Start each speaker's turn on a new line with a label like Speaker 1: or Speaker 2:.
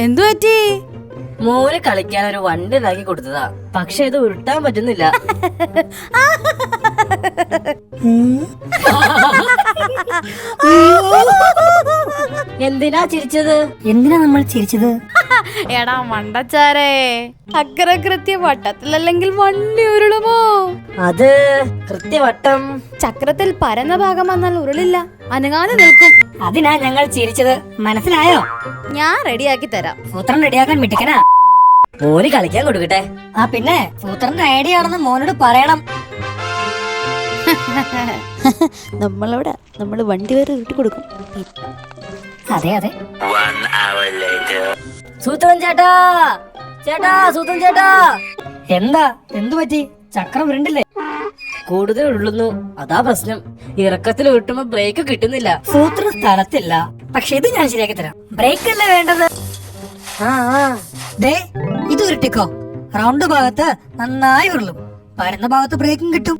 Speaker 1: എന്തു പറ്റി?
Speaker 2: മോന് കളിക്കാൻ ഒരു വണ്ടി ഉണ്ടാക്കി കൊടുത്തതാ, പക്ഷെ ഇത് ഉരുട്ടാൻ പറ്റുന്നില്ല. എന്തിനാ ചിരിച്ചത്?
Speaker 3: എന്തിനാ നമ്മൾ ചിരിച്ചത്?
Speaker 1: എടാ മണ്ടച്ചാരേ, അക്കര കൃത്യ വട്ടത്തിലല്ലെങ്കിൽ വണ്ടി ഉരുളുമോ?
Speaker 2: അത് കൃത്യവട്ടം.
Speaker 1: ചക്രത്തിൽ പരന്ന ഭാഗം വന്നാൽ ഉരുളില്ല, അനങ്ങാതെ നിൽക്കും.
Speaker 3: അതിനാ ഞങ്ങൾ ചിരിച്ചത്, മനസ്സിലായോ?
Speaker 1: ഞാൻ റെഡിയാക്കി തരാം.
Speaker 3: സൂത്രം റെഡിയാക്കാൻ മിട്ടിക്കനാ.
Speaker 2: മോന് കളിക്കാൻ കൊടുക്കട്ടെ.
Speaker 3: ആ പിന്നെ സൂത്രന്റെ ഐഡിയ ആണെന്ന് മോനോട് പറയണം.
Speaker 1: നമ്മള് വണ്ടി വരെ ഇട്ട് കൊടുക്കും.
Speaker 3: അതെ അതെ.
Speaker 2: സൂത്രൻ ചേട്ടാ, ചേട്ടാ, സൂത്രൻ ചേട്ടാ.
Speaker 3: എന്താ, എന്തു പറ്റി? ചക്രം ഉരുണ്ടില്ലേ?
Speaker 2: കൂടുതൽ ഉരുളുന്നു, അതാ പ്രശ്നം. ഇറക്കത്തിൽ ഉരുട്ടുമ്പോ ബ്രേക്ക് കിട്ടുന്നില്ല.
Speaker 3: സൂത്രം സ്ഥലത്തില്ല, പക്ഷെ ഇത് ഞാൻ ശരിയാക്കി തരാം. ബ്രേക്ക് അല്ലേ വേണ്ടത്? ദേ ഇത് ഉരുട്ടിക്കോ. റൗണ്ട് ഭാഗത്ത് നന്നായി ഉരുളും, പരന്ന ഭാഗത്ത് ബ്രേക്കും കിട്ടും.